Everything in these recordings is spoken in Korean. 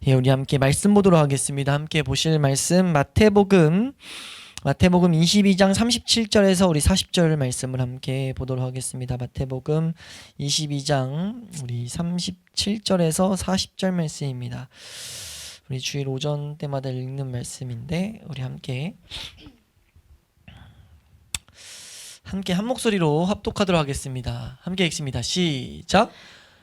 예, 우리 함께 말씀 보도록 하겠습니다. 함께 보실 말씀 마태복음 22장 37절에서 우리 40절 말씀을 함께 보도록 하겠습니다. 마태복음 22장 우리 37절에서 40절 말씀입니다. 우리 주일 오전 때마다 읽는 말씀인데 우리 함께 한 목소리로 합독하도록 하겠습니다. 함께 읽습니다. 시작.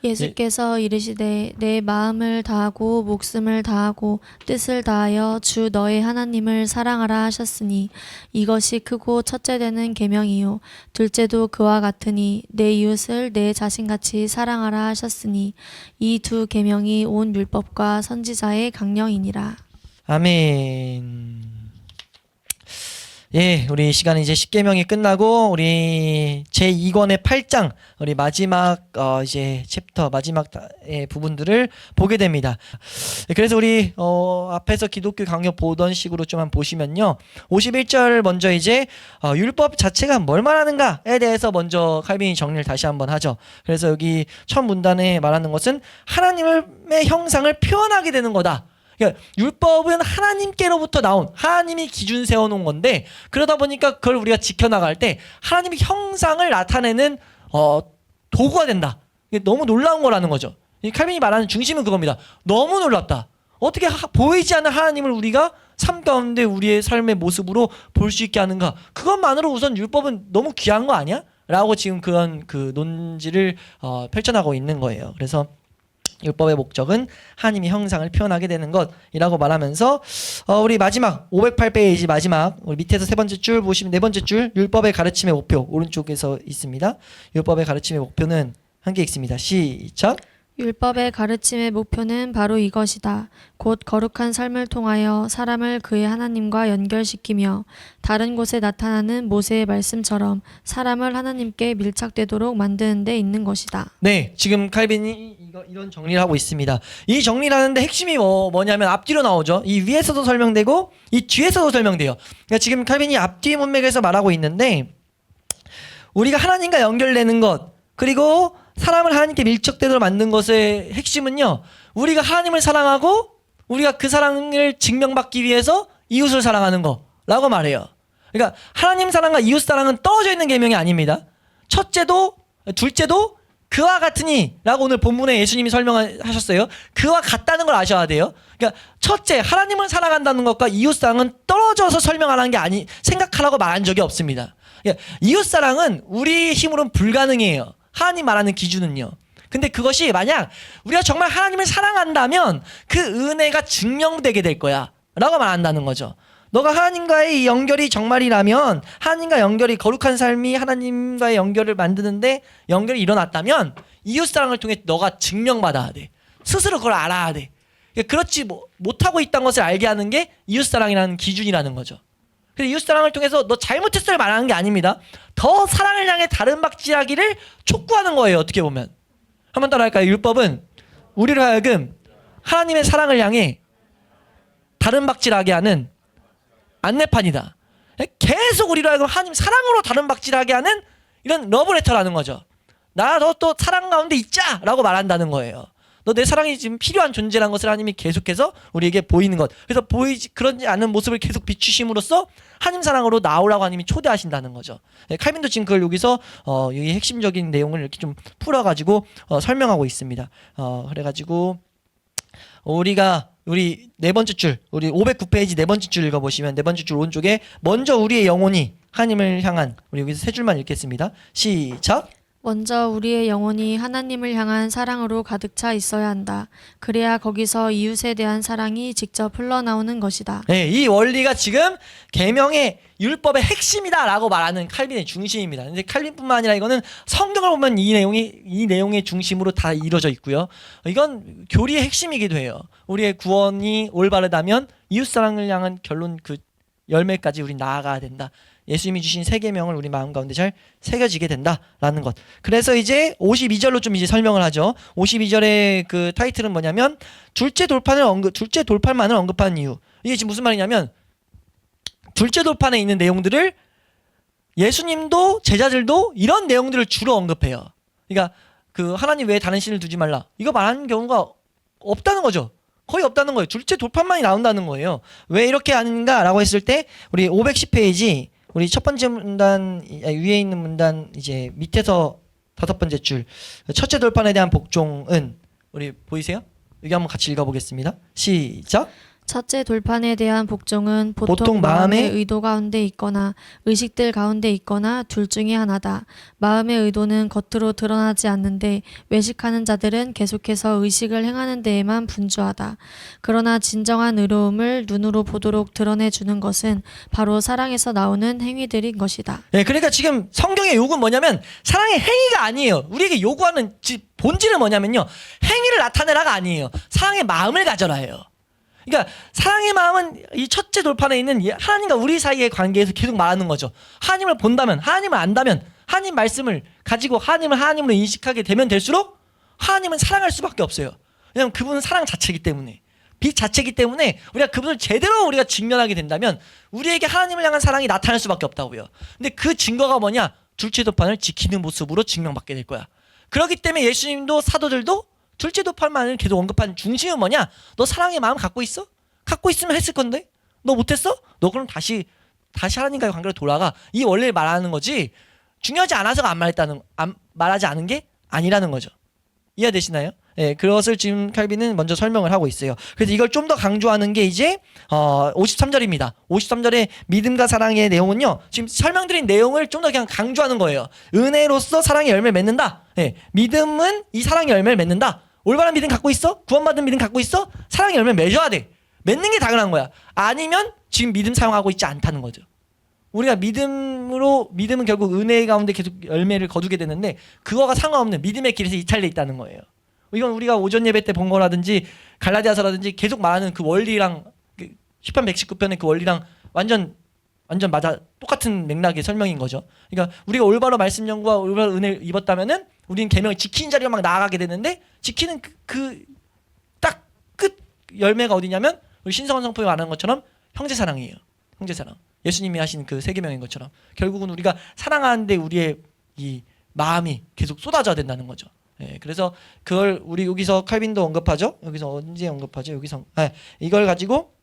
예수께서 이르시되 내 마음을 다하고 목숨을 다하고 뜻을 다하여 주 너의 하나님을 사랑하라 하셨으니 이것이 크고 첫째 되는 계명이요 둘째도 그와 같으니 내 이웃을 내 자신같이 사랑하라 하셨으니 이 두 계명이 온 율법과 선지자의 강령이니라. 아멘. 예, 우리 시간은 이제 십계명이 끝나고 우리 제2권의 8장 우리 마지막 이제 챕터 마지막 부분들을 보게 됩니다. 그래서 우리 앞에서 기독교 강요 보던 식으로 좀 한번 보시면요. 51절 먼저 이제 율법 자체가 뭘 말하는가에 대해서 먼저 칼빈이 정리를 다시 한번 하죠. 그래서 여기 첫 문단에 말하는 것은 하나님의 형상을 표현하게 되는 거다. 그러니까 율법은 하나님께로부터 나온 하나님이 기준 세워놓은 건데 그러다 보니까 그걸 우리가 지켜나갈 때 하나님의 형상을 나타내는 도구가 된다. 이게 너무 놀라운 거라는 거죠. 이 칼빈이 말하는 중심은 그겁니다. 너무 놀랍다. 어떻게 보이지 않는 하나님을 우리가 삶 가운데 우리의 삶의 모습으로 볼 수 있게 하는가. 그것만으로 우선 율법은 너무 귀한 거 아니야? 라고 지금 그런 그 논지를 펼쳐나가고 있는 거예요. 그래서 율법의 목적은 하나님의 형상을 표현하게 되는 것이라고 말하면서 우리 마지막 508페이지 마지막 우리 밑에서 세 번째 줄 보시면 네 번째 줄 율법의 가르침의 목표 오른쪽에서 있습니다. 율법의 가르침의 목표는 함께 읽습니다. 시작. 율법의 가르침의 목표는 바로 이것이다. 곧 거룩한 삶을 통하여 사람을 그의 하나님과 연결시키며 다른 곳에 나타나는 모세의 말씀처럼 사람을 하나님께 밀착되도록 만드는 데 있는 것이다. 네, 지금 칼빈이 이런 정리를 하고 있습니다. 이 정리를 하는데 핵심이 뭐냐면 앞뒤로 나오죠. 이 위에서도 설명되고 이 뒤에서도 설명돼요. 그러니까 지금 칼빈이 앞뒤 문맥에서 말하고 있는데 우리가 하나님과 연결되는 것 그리고 사람을 하나님께 밀착되도록 만든 것의 핵심은요. 우리가 하나님을 사랑하고 우리가 그 사랑을 증명받기 위해서 이웃을 사랑하는 거라고 말해요. 그러니까 하나님 사랑과 이웃 사랑은 떨어져 있는 계명이 아닙니다. 첫째도 둘째도 그와 같으니 라고 오늘 본문에 예수님이 설명하셨어요. 그와 같다는 걸 아셔야 돼요. 그러니까 첫째 하나님을 사랑한다는 것과 이웃 사랑은 떨어져서 설명하는 게 생각하라고 말한 적이 없습니다. 그러니까 이웃 사랑은 우리 힘으로는 불가능해요. 하나님 말하는 기준은요. 근데 그것이 만약 우리가 정말 하나님을 사랑한다면 그 은혜가 증명되게 될 거야 라고 말한다는 거죠. 너가 하나님과의 연결이 정말이라면 하나님과 연결이 거룩한 삶이 하나님과의 연결을 만드는데 연결이 일어났다면 이웃사랑을 통해 너가 증명받아야 돼. 스스로 그걸 알아야 돼. 그렇지 못하고 있다는 것을 알게 하는 게 이웃사랑이라는 기준이라는 거죠. 그래서 이웃사랑을 통해서 너 잘못했어를 말하는 게 아닙니다. 더 사랑을 향해 다른 박질하기를 촉구하는 거예요. 어떻게 보면. 한번 따라할까요? 율법은 우리를 하여금 하나님의 사랑을 향해 다른 박질하게 하는 안내판이다. 계속 우리로 하여금 하나님 사랑으로 다른 박질하게 하는 이런 러브레터라는 거죠. 나 너 또 사랑 가운데 있자! 라고 말한다는 거예요. 너 내 사랑이 지금 필요한 존재라는 것을 하나님이 계속해서 우리에게 보이는 것. 그래서 그러지 않은 모습을 계속 비추심으로써 하나님 사랑으로 나오라고 하나님이 초대하신다는 거죠. 칼빈도 지금 그걸 여기서 여기 핵심적인 내용을 이렇게 좀 풀어가지고 설명하고 있습니다. 그래가지고 우리 네 번째 줄, 우리 509페이지 네 번째 줄 읽어보시면 네 번째 줄 오른쪽에 먼저 우리의 영혼이 하나님을 향한 우리 여기서 세 줄만 읽겠습니다. 시작. 먼저 우리의 영혼이 하나님을 향한 사랑으로 가득 차 있어야 한다. 그래야 거기서 이웃에 대한 사랑이 직접 흘러나오는 것이다. 네, 이 원리가 지금 계명의 율법의 핵심이다라고 말하는 칼빈의 중심입니다. 근데 칼빈뿐만 아니라 이거는 성경을 보면 이 내용의 중심으로 다 이루어져 있고요. 이건 교리의 핵심이기도 해요. 우리의 구원이 올바르다면 이웃사랑을 향한 결론 그 열매까지 우리 나아가야 된다. 예수님이 주신 세 계명을 우리 마음 가운데 잘 새겨지게 된다라는 것. 그래서 이제 52절로 좀 이제 설명을 하죠. 52절의 그 타이틀은 뭐냐면 둘째 돌판만을 언급하는 이유. 이게 지금 무슨 말이냐면 둘째 돌판에 있는 내용들을 예수님도 제자들도 이런 내용들을 주로 언급해요. 그러니까 그 하나님 외에 다른 신을 두지 말라. 이거 말하는 경우가 없다는 거죠. 거의 없다는 거예요. 둘째 돌판만이 나온다는 거예요. 왜 이렇게 하는가라고 했을 때 우리 510페이지 우리 첫 번째 문단 위에 있는 문단 이제 밑에서 다섯 번째 줄 첫째 돌판에 대한 복종은 우리 보이세요? 여기 한번 같이 읽어보겠습니다. 시작. 첫째 돌판에 대한 복종은 보통 보통 마음의 마음의 의도 가운데 있거나 의식들 가운데 있거나 둘 중에 하나다. 마음의 의도는 겉으로 드러나지 않는데 외식하는 자들은 계속해서 의식을 행하는 데에만 분주하다. 그러나 진정한 의로움을 눈으로 보도록 드러내주는 것은 바로 사랑에서 나오는 행위들인 것이다. 네, 그러니까 지금 성경의 요구는 뭐냐면 사랑의 행위가 아니에요. 우리에게 요구하는 본질은 뭐냐면요. 행위를 나타내라가 아니에요. 사랑의 마음을 가져라예요. 그러니까 사랑의 마음은 이 첫째 돌판에 있는 하나님과 우리 사이의 관계에서 계속 말하는 거죠. 하나님을 본다면, 하나님을 안다면, 하나님 말씀을 가지고 하나님을 하나님으로 인식하게 되면 될수록 하나님은 사랑할 수밖에 없어요. 왜냐하면 그분은 사랑 자체이기 때문에, 빛 자체이기 때문에 우리가 그분을 제대로 우리가 직면하게 된다면 우리에게 하나님을 향한 사랑이 나타날 수밖에 없다고요. 근데 그 증거가 뭐냐? 둘째 돌판을 지키는 모습으로 증명받게 될 거야. 그렇기 때문에 예수님도 사도들도 둘째 돌판만을 계속 언급하는 중심은 뭐냐? 너 사랑의 마음 갖고 있어? 갖고 있으면 했을 건데? 너 못했어? 너 그럼 다시 하나님과의 관계로 돌아가. 이 원리를 말하는 거지 중요하지 않아서가 말하지 않은 게 아니라는 거죠. 이해되시나요? 예, 그것을 지금 칼빈은 먼저 설명을 하고 있어요. 그래서 이걸 좀 더 강조하는 게 이제 53절입니다. 53절의 믿음과 사랑의 내용은요. 지금 설명드린 내용을 좀 더 그냥 강조하는 거예요. 은혜로서 사랑의 열매를 맺는다. 예, 믿음은 이 사랑의 열매를 맺는다. 올바른 믿음 갖고 있어? 구원받은 믿음 갖고 있어? 사랑의 열매 맺어야 돼. 맺는 게 당연한 거야. 아니면 지금 믿음 사용하고 있지 않다는 거죠. 우리가 믿음은 결국 은혜 가운데 계속 열매를 거두게 되는데 그거가 상관없는 믿음의 길에서 이탈돼 있다는 거예요. 이건 우리가 오전 예배 때 본 거라든지 갈라디아서라든지 계속 말하는 그 원리랑 시편 119편의 그 원리랑 완전 맞아 똑같은 맥락의 설명인 거죠. 그러니까 우리가 올바로 말씀 연구와 올바로 은혜를 입었다면은 우리는 계명을 지키는 자리로 막 나아가게 되는데 지키는 그 딱 끝 열매가 어디냐면 우리 신성한 성품이 말하는 것처럼 형제 사랑이에요. 형제 사랑. 예수님이 하신 그 세 계명인 것처럼 결국은 우리가 사랑하는데 우리의 이 마음이 계속 쏟아져야 된다는 거죠. 예, 그래서 그걸 우리 여기서 칼빈도 언급하죠. 여기서 언제 언급하죠? 여기서 이걸 가지고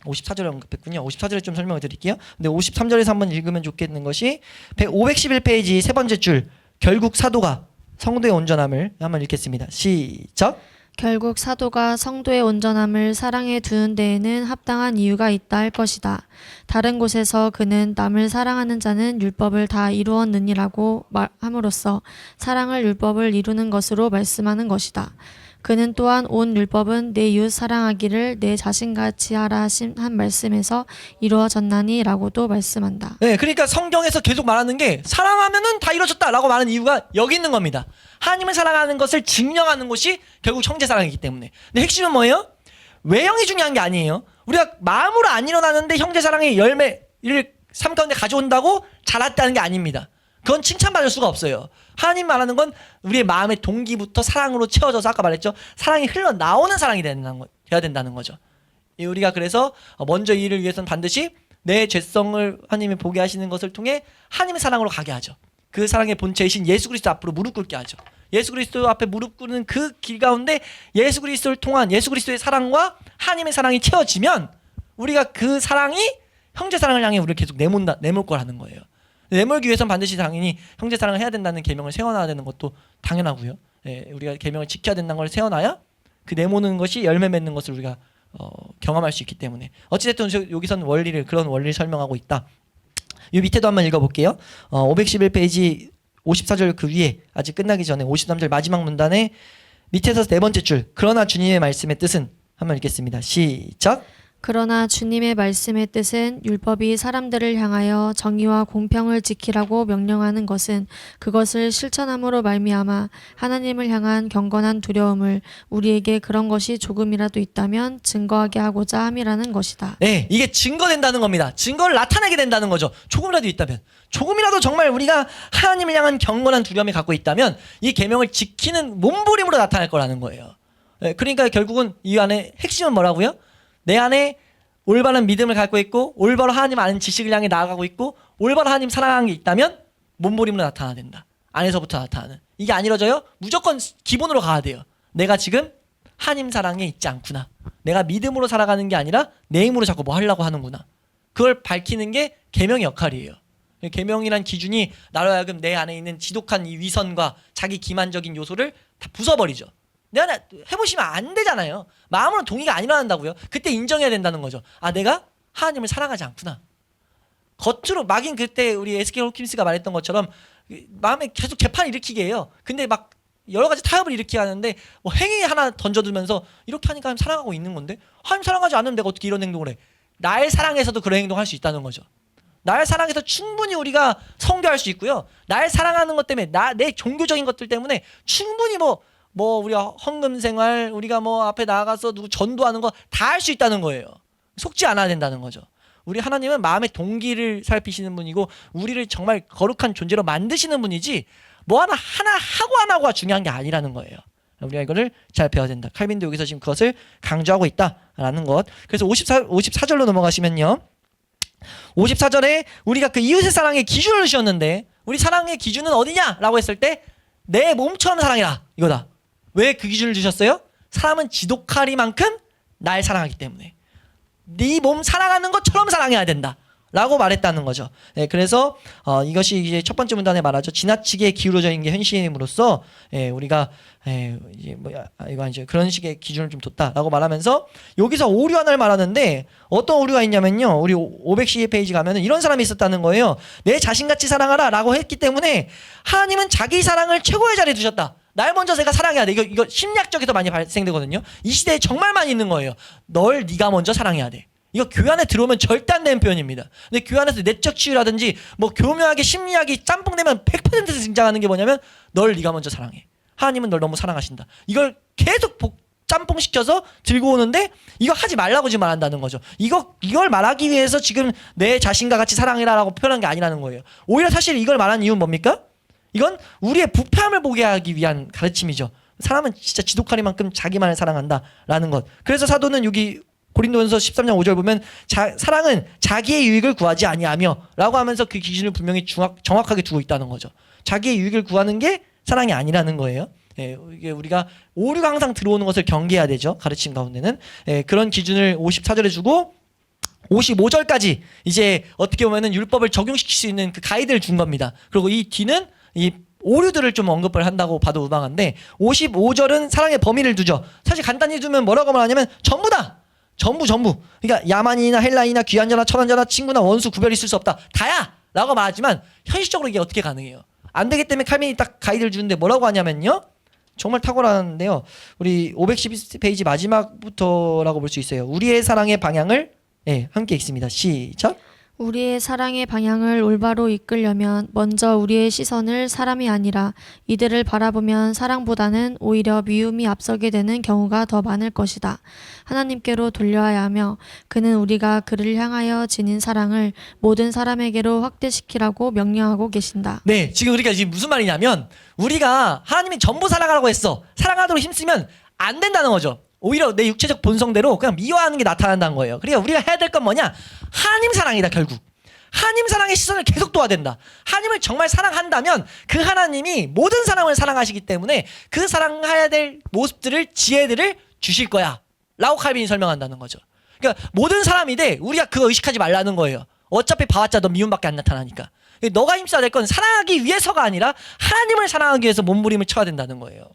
54절에 언급했군요. 54절에 좀 설명을 드릴게요. 근데 53절에서 한번 읽으면 좋겠는 것이 511페이지 세 번째 줄 결국 사도가 성도의 온전함을 한번 읽겠습니다. 시작. 결국 사도가 성도의 온전함을 사랑에 두는 데에는 합당한 이유가 있다 할 것이다. 다른 곳에서 그는 남을 사랑하는 자는 율법을 다 이루었느니라고 말함으로써 사랑을 율법을 이루는 것으로 말씀하는 것이다. 그는 또한 온 율법은 내 이웃 사랑하기를 내 자신같이 하라 한 말씀에서 이루어졌나니 라고도 말씀한다. 네, 그러니까 성경에서 계속 말하는 게 사랑하면은 다 이루어졌다라고 말하는 이유가 여기 있는 겁니다. 하나님을 사랑하는 것을 증명하는 것이 결국 형제 사랑이기 때문에. 근데 핵심은 뭐예요? 외형이 중요한 게 아니에요. 우리가 마음으로 안 일어나는데 형제 사랑의 열매를 삶 가운데 가져온다고 자랐다는 게 아닙니다. 그건 칭찬받을 수가 없어요. 하나님 말하는 건 우리의 마음의 동기부터 사랑으로 채워져서 아까 말했죠. 사랑이 흘러나오는 사랑이 돼야 된다는 거죠. 우리가 그래서 먼저 이 일을 위해서는 반드시 내 죄성을 하나님이 보게 하시는 것을 통해 하나님의 사랑으로 가게 하죠. 그 사랑의 본체이신 예수 그리스도 앞으로 무릎 꿇게 하죠. 예수 그리스도 앞에 무릎 꿇는 그 길 가운데 예수 그리스도를 통한 예수 그리스도의 사랑과 하나님의 사랑이 채워지면 우리가 그 사랑이 형제 사랑을 향해 우리를 계속 내몰 거라는 거예요. 내몰기 위해서는 반드시 당연히 형제 사랑을 해야 된다는 계명을 세워놔야 되는 것도 당연하고요. 예, 우리가 계명을 지켜야 된다는 걸 세워놔야 그 내모는 것이 열매 맺는 것을 우리가 경험할 수 있기 때문에 어찌됐든 여기서는 그런 원리를 설명하고 있다. 이 밑에도 한번 읽어볼게요. 511페이지 54절 그 위에 아직 끝나기 전에 53절 마지막 문단에 밑에서 네 번째 줄 그러나 주님의 말씀의 뜻은 한번 읽겠습니다. 시작. 그러나 주님의 말씀의 뜻은 율법이 사람들을 향하여 정의와 공평을 지키라고 명령하는 것은 그것을 실천함으로 말미암아 하나님을 향한 경건한 두려움을 우리에게 그런 것이 조금이라도 있다면 증거하게 하고자 함이라는 것이다. 네, 이게 증거된다는 겁니다. 증거를 나타내게 된다는 거죠. 조금이라도 있다면, 조금이라도 정말 우리가 하나님을 향한 경건한 두려움을 갖고 있다면 이 계명을 지키는 몸부림으로 나타날 거라는 거예요. 네, 그러니까 결국은 이 안에 핵심은 뭐라고요? 내 안에 올바른 믿음을 갖고 있고 올바로 하나님 아는 지식을 향해 나아가고 있고 올바로 하나님 사랑하는 게 있다면 몸부림으로 나타나야 된다. 안에서부터 나타나는. 이게 안 이루어져요? 무조건 기본으로 가야 돼요. 내가 지금 하나님 사랑에 있지 않구나. 내가 믿음으로 살아가는 게 아니라 내 힘으로 자꾸 뭐 하려고 하는구나. 그걸 밝히는 게 계명의 역할이에요. 계명이란 기준이 나로 하여금 내 안에 있는 지독한 이 위선과 자기 기만적인 요소를 다 부숴버리죠. 내가 해보시면 안 되잖아요. 마음으로 동의가 안 일어난다고요. 그때 인정해야 된다는 거죠. 아, 내가 하나님을 사랑하지 않구나. 겉으로 막인 그때 우리 에스겔 호킨스가 말했던 것처럼 마음에 계속 재판을 일으키게 해요. 근데 막 여러 가지 타협을 일으키게 하는데 뭐 행위 하나 던져두면서 이렇게 하니까 하나님 사랑하고 있는 건데 하나님 사랑하지 않으면 내가 어떻게 이런 행동을 해. 날 사랑해서도 그런 행동을 할 수 있다는 거죠. 날 사랑해서 충분히 우리가 성교할 수 있고요. 날 사랑하는 것 때문에 내 종교적인 것들 때문에 충분히 뭐 우리가 헌금 생활, 우리가 뭐 앞에 나가서 누구 전도하는 거 다 할 수 있다는 거예요. 속지 않아야 된다는 거죠. 우리 하나님은 마음의 동기를 살피시는 분이고 우리를 정말 거룩한 존재로 만드시는 분이지 뭐 하나 하고 안 하고가 중요한 게 아니라는 거예요. 우리가 이거를 잘 배워야 된다. 칼빈도 여기서 지금 그것을 강조하고 있다라는 것. 그래서 54절로 넘어가시면요. 54절에 우리가 그 이웃의 사랑의 기준을 주셨는데 우리 사랑의 기준은 어디냐라고 했을 때 내 몸처럼 사랑해라 이거다. 왜 그 기준을 주셨어요? 사람은 지독하리만큼 날 사랑하기 때문에 네 몸 사랑하는 것처럼 사랑해야 된다 라고 말했다는 거죠. 네, 그래서 이것이 이제 첫 번째 문단에 말하죠. 지나치게 기울어져 있는 게 현실임으로써 우리가 이제 이거 이제 그런 식의 기준을 좀 뒀다라고 말하면서 여기서 오류환을 말하는데 어떤 오류가 있냐면요. 우리 512페이지 가면은 이런 사람이 있었다는 거예요. 내 자신같이 사랑하라라고 했기 때문에 하나님은 자기 사랑을 최고의 자리에 두셨다. 날 먼저 내가 사랑해야 돼. 이거 심리학적에서 많이 발생되거든요. 이 시대에 정말 많이 있는 거예요. 널 네가 먼저 사랑해야 돼. 이거 교회 안에 들어오면 절대 안 되는 표현입니다. 근데 교회 안에서 내적 치유라든지 뭐 교묘하게 심리학이 짬뽕되면 100% 등장하는 게 뭐냐면 널 네가 먼저 사랑해. 하나님은 널 너무 사랑하신다. 이걸 계속 짬뽕시켜서 들고 오는데 이거 하지 말라고 지금 말한다는 거죠. 이걸 말하기 위해서 지금 내 자신과 같이 사랑해라라고 표현한 게 아니라는 거예요. 오히려 사실 이걸 말한 이유는 뭡니까? 이건 우리의 부패함을 보게 하기 위한 가르침이죠. 사람은 진짜 지독하리만큼 자기만을 사랑한다라는 것. 그래서 사도는 여기 고린도전서 13장 5절 보면 사랑은 자기의 유익을 구하지 아니하며 라고 하면서 그 기준을 분명히 정확하게 두고 있다는 거죠. 자기의 유익을 구하는 게 사랑이 아니라는 거예요. 이게 우리가 오류가 항상 들어오는 것을 경계해야 되죠. 가르침 가운데는. 그런 기준을 54절에 주고 55절까지 이제 어떻게 보면은 율법을 적용시킬 수 있는 그 가이드를 준 겁니다. 그리고 이 뒤는 이 오류들을 좀 언급을 한다고 봐도 무방한데 55절은 사랑의 범위를 두죠. 사실 간단히 두면 뭐라고 말하냐면 전부다. 전부. 그러니까 야만인이나 헬라인이나 귀한 자나 천한 자나 친구나 원수 구별 있을 수 없다. 다야! 라고 말하지만 현실적으로 이게 어떻게 가능해요? 안 되기 때문에 칼빈이 딱 가이드를 주는데 뭐라고 하냐면요. 정말 탁월한데요. 우리 512페이지 마지막부터라고 볼 수 있어요. 우리의 사랑의 방향을 함께 읽습니다. 시작. 우리의 사랑의 방향을 올바로 이끌려면 먼저 우리의 시선을 사람이 아니라 이들을 바라보면 사랑보다는 오히려 미움이 앞서게 되는 경우가 더 많을 것이다. 하나님께로 돌려야 하며 그는 우리가 그를 향하여 지닌 사랑을 모든 사람에게로 확대시키라고 명령하고 계신다. 네, 지금 우리가 지금 무슨 말이냐면 우리가 하나님이 전부 사랑하라고 했어. 사랑하도록 힘쓰면 안 된다는 거죠. 오히려 내 육체적 본성대로 그냥 미워하는 게 나타난다는 거예요. 그러니까 우리가 해야 될 건 뭐냐? 하나님 사랑이다 결국. 하나님 사랑의 시선을 계속 둬야 된다. 하나님을 정말 사랑한다면 그 하나님이 모든 사람을 사랑하시기 때문에 그 사랑해야 될 모습들을 지혜들을 주실 거야 라고 칼빈이 설명한다는 거죠. 그러니까 모든 사람이 돼 우리가 그거 의식하지 말라는 거예요. 어차피 봐왔자 너 미움밖에 안 나타나니까. 너가 힘써야 될 건 사랑하기 위해서가 아니라 하나님을 사랑하기 위해서 몸부림을 쳐야 된다는 거예요.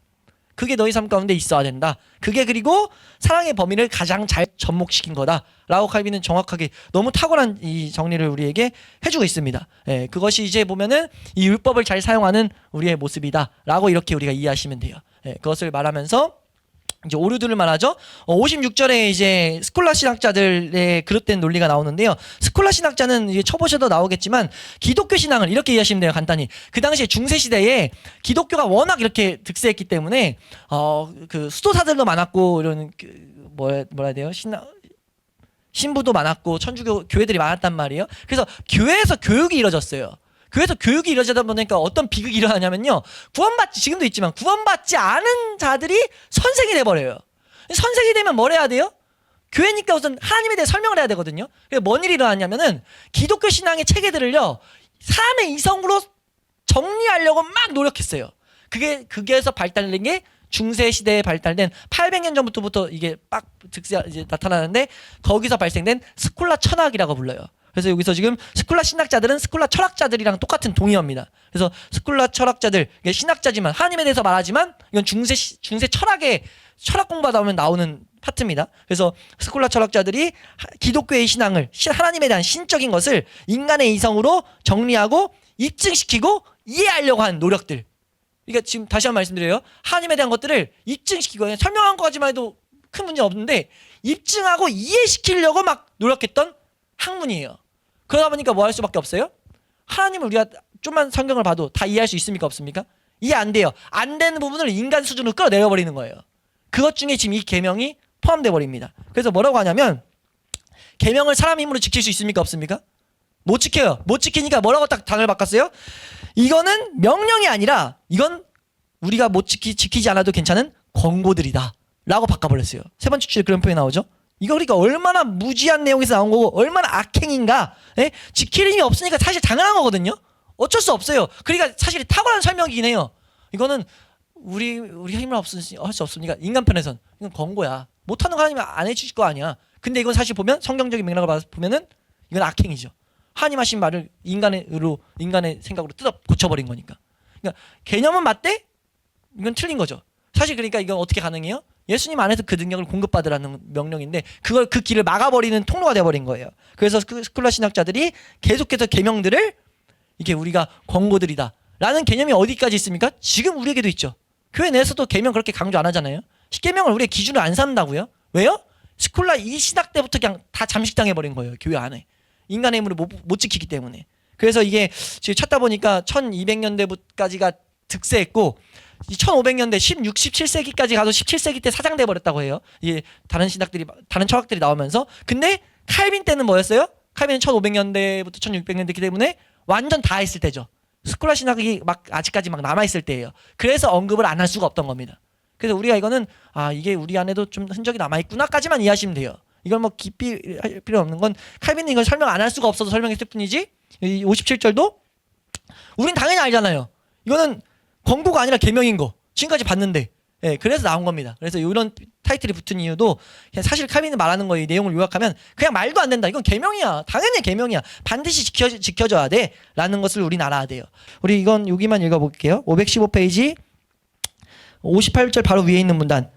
그게 너희 삶 가운데 있어야 된다. 그게 그리고 사랑의 범위를 가장 잘 접목시킨 거다라고 칼빈은 정확하게 너무 탁월한 이 정리를 우리에게 해주고 있습니다. 그것이 이제 보면은 이 율법을 잘 사용하는 우리의 모습이다라고 이렇게 우리가 이해하시면 돼요. 그것을 말하면서 이제 오류들을 말하죠. 56절에 이제 스콜라 신학자들의 그릇된 논리가 나오는데요. 스콜라 신학자는 이제 쳐보셔도 나오겠지만 기독교 신앙을 이렇게 이해하시면 돼요. 간단히 그 당시에 중세 시대에 기독교가 워낙 이렇게 득세했기 때문에 그 수도사들도 많았고 이런 뭐라 해야 돼요? 신부도 많았고 천주교 교회들이 많았단 말이에요. 그래서 교회에서 교육이 이루어졌어요. 그래서 교육이 이루어지다 보니까 어떤 비극이 일어나냐면요. 지금도 있지만 구원받지 않은 자들이 선생이 돼버려요. 선생이 되면 뭘 해야 돼요? 교회니까 우선 하나님에 대해 설명을 해야 되거든요. 그래서 뭔 일이 일어났냐면은 기독교 신앙의 체계들을요. 사람의 이성으로 정리하려고 막 노력했어요. 그게서 발달된 게 중세 시대에 발달된 800년 전부터 이게 빡 득세 이제 나타나는데 거기서 발생된 스콜라 철학이라고 불러요. 그래서 여기서 지금 스콜라 신학자들은 스콜라 철학자들이랑 똑같은 동의어입니다. 그래서 스콜라 철학자들 이게 신학자지만 하나님에 대해서 말하지만 이건 중세 철학의 철학 공부하다 보면 나오는 파트입니다. 그래서 스콜라 철학자들이 기독교의 신앙을 하나님에 대한 신적인 것을 인간의 이성으로 정리하고 입증시키고 이해하려고 하는 노력들. 그러니까 지금 다시 한번 말씀드려요. 하나님에 대한 것들을 입증시키고 설명한 것까지만 해도 큰 문제 없는데 입증하고 이해시키려고 막 노력했던 학문이에요. 그러다 보니까 뭐 할 수밖에 없어요? 하나님을 우리가 좀만 성경을 봐도 다 이해할 수 있습니까? 없습니까? 이해 안 돼요. 안 되는 부분을 인간 수준으로 끌어내려 버리는 거예요. 그것 중에 지금 이 계명이 포함돼 버립니다. 그래서 뭐라고 하냐면 계명을 사람 힘으로 지킬 수 있습니까? 없습니까? 못 지켜요. 못 지키니까 뭐라고 딱 단어를 바꿨어요? 이거는 명령이 아니라 이건 우리가 못 지키지 않아도 괜찮은 권고들이다 라고 바꿔버렸어요. 세 번째 주에 그런 표현이 나오죠. 이거 그러니까 얼마나 무지한 내용에서 나온 거고 얼마나 악행인가. 예? 지킬 힘이 없으니까 사실 당연한 거거든요. 어쩔 수 없어요. 그러니까 사실 탁월한 설명이긴 해요. 이거는 우리 힘을 없으니 할 수 없습니까? 인간 편에선 이건 권고야. 못하는 거 하나님이 안 해주실 거 아니야. 근데 이건 사실 보면 성경적인 맥락을 보면은 이건 악행이죠. 하나님 하신 말을 인간의 생각으로 뜯어 고쳐버린 거니까. 그러니까 개념은 맞대? 이건 틀린 거죠. 사실 그러니까 이건 어떻게 가능해요? 예수님 안에서 그 능력을 공급받으라는 명령인데 그 길을 막아버리는 통로가 되어버린 거예요. 그래서 스콜라 신학자들이 계속해서 계명들을 이게 우리가 권고들이다 라는 개념이 어디까지 있습니까? 지금 우리에게도 있죠. 교회 내에서도 계명 그렇게 강조 안 하잖아요. 십계명을 우리의 기준으로 안 삼는다고요? 왜요? 스콜라 이 신학 때부터 그냥 다 잠식당해버린 거예요. 교회 안에. 인간의 힘으로 못 지키기 때문에. 그래서 이게 지금 찾다 보니까 1200년대까지가 득세했고 1500년대 16, 17세기까지 가서 17세기 때 사장돼 버렸다고 해요. 이게 다른 철학들이 나오면서. 근데 칼빈 때는 뭐였어요? 칼빈은 1500년대부터 1600년대이기 때문에 완전 다 했을 때죠. 스콜라 신학이 막 아직까지 막 남아 있을 때예요. 그래서 언급을 안 할 수가 없던 겁니다. 그래서 우리가 이거는 이게 우리 안에도 좀 흔적이 남아 있구나까지만 이해하시면 돼요. 이걸 뭐 깊이 할 필요 없는 건 칼빈은 이걸 설명 안 할 수가 없어서 설명했을 뿐이지. 이 57절도 우린 당연히 알잖아요. 이거는 권고가 아니라 계명인 거 지금까지 봤는데. 예, 그래서 나온 겁니다. 그래서 이런 타이틀이 붙은 이유도 그냥 사실 칼빈이 말하는 거 이 내용을 요약하면 그냥 말도 안 된다. 이건 계명이야. 당연히 계명이야. 반드시 지켜줘야 돼. 라는 것을 우리는 알아야 돼요. 우리 이건 여기만 읽어볼게요. 515페이지 58절 바로 위에 있는 문단.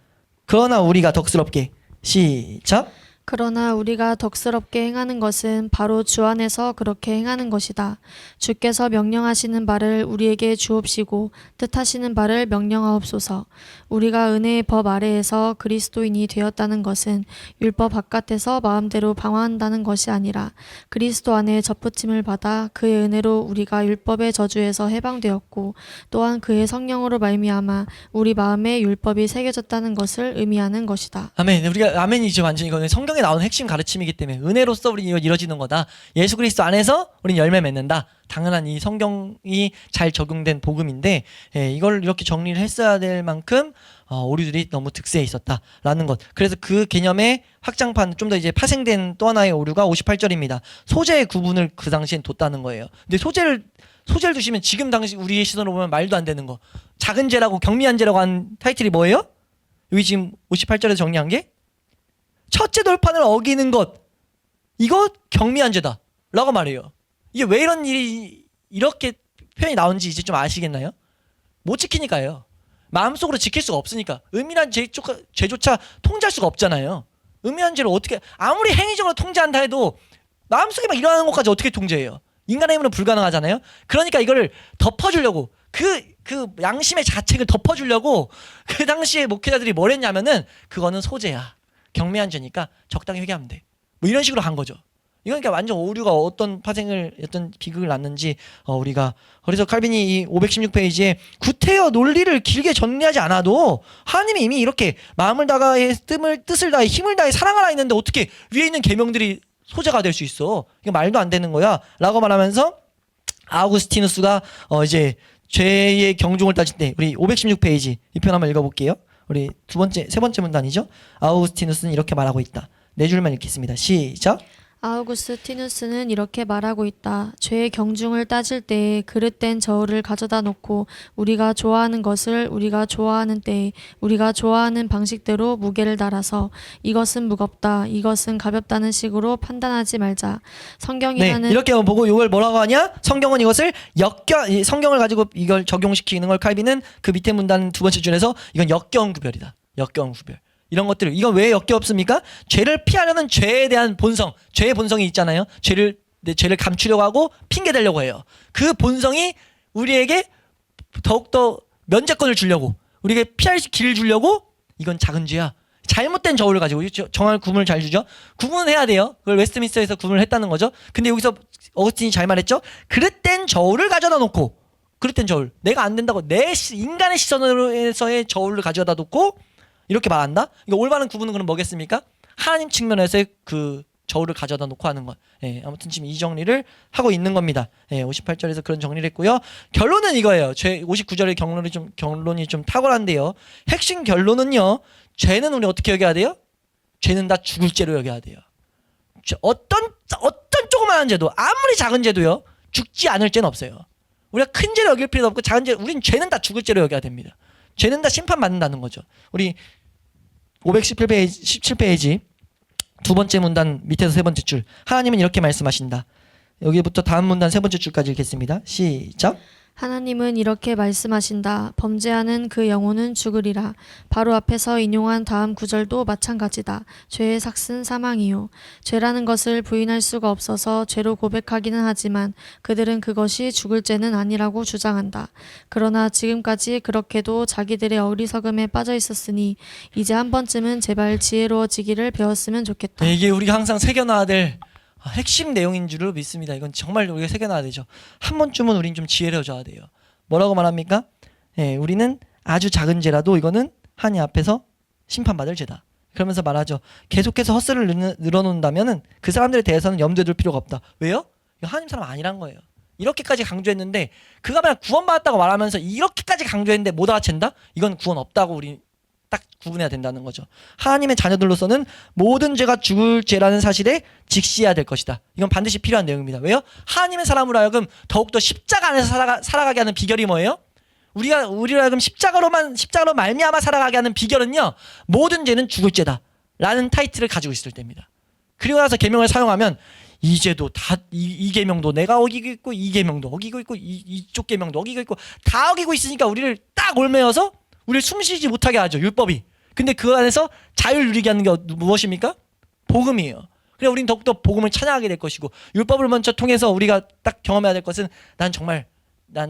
그러나 우리가 덕스럽게. 시작. 그러나 우리가 덕스럽게 행하는 것은 바로 주 안에서 그렇게 행하는 것이다. 주께서 명령하시는 바를 우리에게 주옵시고 뜻하시는 바를 명령하옵소서. 우리가 은혜의 법 아래에서 그리스도인이 되었다는 것은 율법 바깥에서 마음대로 방황한다는 것이 아니라 그리스도 안에 접붙임을 받아 그의 은혜로 우리가 율법의 저주에서 해방되었고 또한 그의 성령으로 말미암아 우리 마음에 율법이 새겨졌다는 것을 의미하는 것이다. 아멘. 우리가 아멘이죠. 완전히 이거는 성경에 나오는 핵심 가르침이기 때문에 은혜로서 우리 이루어지는 거다. 예수 그리스도 안에서 우리는 열매 맺는다. 당연한 이 성경이 잘 적용된 복음인데 이걸 이렇게 정리를 했어야 될 만큼 오류들이 너무 득세해 있었다라는 것. 그래서 그 개념의 확장판 좀 더 이제 파생된 또 하나의 오류가 58절입니다. 소재의 구분을 그 당시엔 뒀다는 거예요. 근데 소재를 두시면 지금 당시 우리의 시선으로 보면 말도 안 되는 거. 작은 죄라고 경미한 죄라고 한 타이틀이 뭐예요? 여기 지금 58절에서 정리한 게 첫째 돌판을 어기는 것. 이거 경미한 죄다 라고 말해요. 이게 왜 이런 일이 이렇게 표현이 나온지 이제 좀 아시겠나요? 못 지키니까요. 마음속으로 지킬 수가 없으니까. 은밀한 죄조차 통제할 수가 없잖아요. 은밀한 죄를 어떻게 아무리 행위적으로 통제한다 해도 마음속에 막 일어나는 것까지 어떻게 통제해요? 인간의 힘으로 불가능하잖아요. 그러니까 이거를 덮어주려고 그 양심의 자책을 덮어주려고 그 당시에 목회자들이 뭘 했냐면은 그거는 소재야. 경미한 죄니까 적당히 회개하면 돼. 뭐 이런 식으로 한 거죠. 이건 그러니까 완전 오류가 어떤 비극을 낳는지 우리가 그래서 칼빈이 이 516페이지에 구태여 논리를 길게 정리하지 않아도 하나님이 이미 이렇게 마음을 다해 뜻을 다해 힘을 다해 사랑하라 했는데 어떻게 위에 있는 계명들이 소재가 될 수 있어? 이게 말도 안 되는 거야. 라고 말하면서 아우구스티누스가 이제 죄의 경종을 따질 때 우리 516페이지 이 편 한번 읽어볼게요. 우리 세 번째 문단이죠. 아우구스티누스는 이렇게 말하고 있다. 네 줄만 읽겠습니다. 시작. 아우구스티누스는 이렇게 말하고 있다. 죄의 경중을 따질 때에 그릇된 저울을 가져다 놓고 우리가 좋아하는 것을 우리가 좋아하는 때에 우리가 좋아하는 방식대로 무게를 달아서 이것은 무겁다, 이것은 가볍다는 식으로 판단하지 말자. 성경이라는 이렇게 보고 이걸 뭐라고 하냐? 성경은 이것을 성경을 가지고 이걸 적용시키는 걸 칼빈은 그 밑에 문단 두 번째 줄에서 이건 역겨운 구별이다. 역겨운 구별. 이런 것들을 이건 왜 역겹습니까? 죄를 피하려는 죄에 대한 본성, 죄의 본성이 있잖아요. 죄를 감추려고 하고 핑계 대려고 해요. 그 본성이 우리에게 더욱더 면죄권을 주려고, 우리에게 피할 길을 주려고 이건 작은 죄야. 잘못된 저울을 가지고 정말 구분을 잘 주죠. 구분은 해야 돼요. 그걸 웨스트민스터에서 구분을 했다는 거죠. 근데 여기서 어거스틴이 잘 말했죠. 그릇된 저울을 가져다 놓고, 그릇된 저울, 내가 안 된다고 내 인간의 시선에서의 저울을 가져다 놓고 이렇게 말한다? 이거 올바른 구분은 그럼 뭐겠습니까? 하나님 측면에서의 그 저울을 가져다 놓고 하는 것. 아무튼 지금 이 정리를 하고 있는 겁니다. 58절에서 그런 정리를 했고요. 결론은 이거예요. 59절의 결론이 좀 탁월한데요. 핵심 결론은요. 죄는 우리 어떻게 여겨야 돼요? 죄는 다 죽을 죄로 여겨야 돼요. 어떤 조그마한 죄도, 아무리 작은 죄도요. 죽지 않을 죄는 없어요. 우리가 큰 죄로 여길 필요도 없고 작은 죄, 우린 죄는 다 죽을 죄로 여겨야 됩니다. 죄는 다 심판받는다는 거죠. 우리 517페이지 두 번째 문단 밑에서 세 번째 줄. 하나님은 이렇게 말씀하신다. 여기부터 다음 문단 세 번째 줄까지 읽겠습니다. 시작. 하나님은 이렇게 말씀하신다. 범죄하는 그 영혼은 죽으리라. 바로 앞에서 인용한 다음 구절도 마찬가지다. 죄의 삭은 사망이요. 죄라는 것을 부인할 수가 없어서 죄로 고백하기는 하지만 그들은 그것이 죽을 죄는 아니라고 주장한다. 그러나 지금까지 그렇게도 자기들의 어리석음에 빠져 있었으니 이제 한 번쯤은 제발 지혜로워지기를 배웠으면 좋겠다. 이게 우리가 항상 새겨놔야 될 핵심 내용인 줄을 믿습니다. 이건 정말 우리가 새겨놔야 되죠. 한 번쯤은 우린 좀 지혜로워져야 돼요. 뭐라고 말합니까? 우리는 아주 작은 죄라도 이거는 하나님 앞에서 심판받을 죄다. 그러면서 말하죠. 계속해서 헛수를 늘어놓는다면은 그 사람들에 대해서는 염두에 둘 필요가 없다. 왜요? 이거 하나님 사람 아니란 거예요. 이렇게까지 강조했는데 그가 만약 구원받았다고 말하면서 이렇게까지 강조했는데 못 알아챈다? 이건 구원 없다고 우리 딱 구분해야 된다는 거죠. 하나님의 자녀들로서는 모든 죄가 죽을 죄라는 사실에 직시해야 될 것이다. 이건 반드시 필요한 내용입니다. 왜요? 하나님의 사람으로 하여금 더욱더 십자가 안에서 살아가게 하는 비결이 뭐예요? 우리로 하여금 십자가로 말미암아 살아가게 하는 비결은요. 모든 죄는 죽을 죄다 라는 타이틀을 가지고 있을 때입니다. 그리고 나서 계명을 사용하면 이 죄도 다 이 계명도 내가 어기고 있고 이 계명도 어기고 있고 이쪽 계명도 어기고 있고 다 어기고 있으니까 우리를 딱 올매어서 우리를 숨쉬지 못하게 하죠. 율법이. 근데 그 안에서 자유를 누리게 하는 게 무엇입니까? 복음이에요. 그래서 우리는 더욱더 복음을 찬양하게 될 것이고 율법을 먼저 통해서 우리가 딱 경험해야 될 것은 난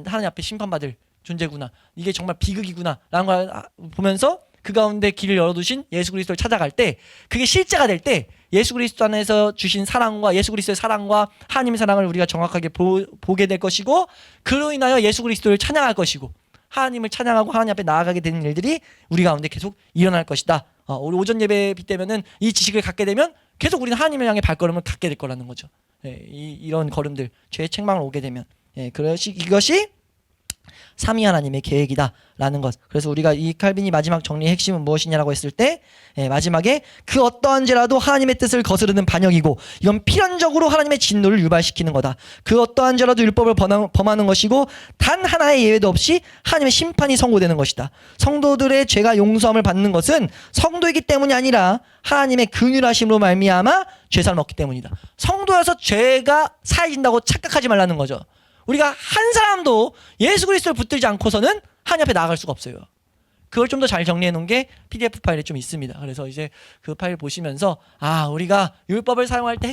하나님 앞에 심판받을 존재구나. 이게 정말 비극이구나 라는 걸 보면서 그 가운데 길을 열어두신 예수 그리스도를 찾아갈 때 그게 실제가 될 때 예수 그리스도 안에서 주신 사랑과 예수 그리스도의 사랑과 하나님의 사랑을 우리가 정확하게 보게 될 것이고 그로 인하여 예수 그리스도를 찬양할 것이고 하나님을 찬양하고 하나님 앞에 나아가게 되는 일들이 우리 가운데 계속 일어날 것이다. 우리 오전 예배 빗대면은 이 지식을 갖게 되면 계속 우리는 하나님을 향해 발걸음을 갖게 될 거라는 거죠. 이런 걸음들, 죄의 책망을 오게 되면 이것이 삼위 하나님의 계획이다라는 것. 그래서 우리가 이 칼빈이 마지막 정리의 핵심은 무엇이냐라고 했을 때 마지막에 그 어떠한 죄라도 하나님의 뜻을 거스르는 반역이고 이건 필연적으로 하나님의 진노를 유발시키는 거다. 그 어떠한 죄라도 율법을 범하는 것이고 단 하나의 예외도 없이 하나님의 심판이 선고되는 것이다. 성도들의 죄가 용서함을 받는 것은 성도이기 때문이 아니라 하나님의 긍휼하심으로 말미암아 죄사를 얻기 때문이다. 성도여서 죄가 사해진다고 착각하지 말라는 거죠. 우리가 한 사람도 예수 그리스도를 붙들지 않고서는 하나님 앞에 나아갈 수가 없어요. 그걸 좀 더 잘 정리해 놓은 게 PDF 파일에 좀 있습니다. 그래서 이제 그 파일 보시면서 우리가 율법을 사용할 때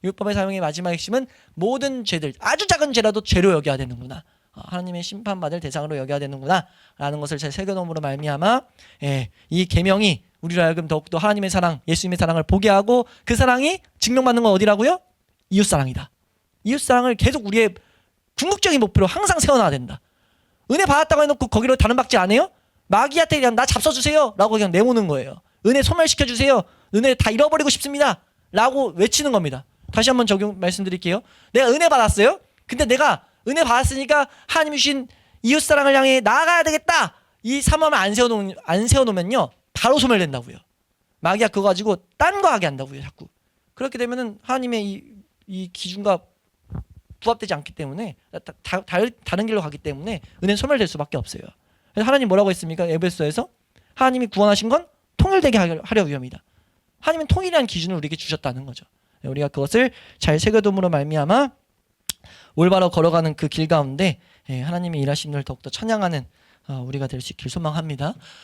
율법의 사용의 마지막 핵심은 모든 죄들, 아주 작은 죄라도 죄로 여겨야 되는구나. 하나님의 심판받을 대상으로 여겨야 되는구나 라는 것을 잘 새겨놓음으로 말미암아 이 계명이 우리로 하여금 더욱더 하나님의 사랑, 예수님의 사랑을 보게 하고 그 사랑이 증명받는 건 어디라고요? 이웃사랑이다. 이웃사랑을 계속 우리의 궁극적인 목표로 항상 세워놔야 된다. 은혜 받았다고 해놓고 거기로 다른 박질 안 해요? 마귀한테 그냥 나 잡숴주세요 라고 그냥 내모는 거예요. 은혜 소멸시켜주세요. 은혜 다 잃어버리고 싶습니다 라고 외치는 겁니다. 다시 한번 말씀드릴게요. 내가 은혜 받았어요. 근데 내가 은혜 받았으니까 하나님이 주신 이웃사랑을 향해 나아가야 되겠다. 이 사모함을 안 세워놓으면요 바로 소멸된다고요. 마귀가 그거 가지고 딴 거 하게 한다고요. 자꾸 그렇게 되면은 하나님의 이 기준과 부합되지 않기 때문에 다른 길로 가기 때문에 은혜는 소멸될 수밖에 없어요. 그래서 하나님 뭐라고 했습니까? 에베소에서 하나님이 구원하신 건 통일되게 하려 위함이다. 하나님은 통일이라는 기준을 우리에게 주셨다는 거죠. 우리가 그것을 잘 새겨둠으로 말미암아 올바로 걸어가는 그 길 가운데 하나님의 일하심을 더욱더 찬양하는 우리가 될 수 있기를 소망합니다.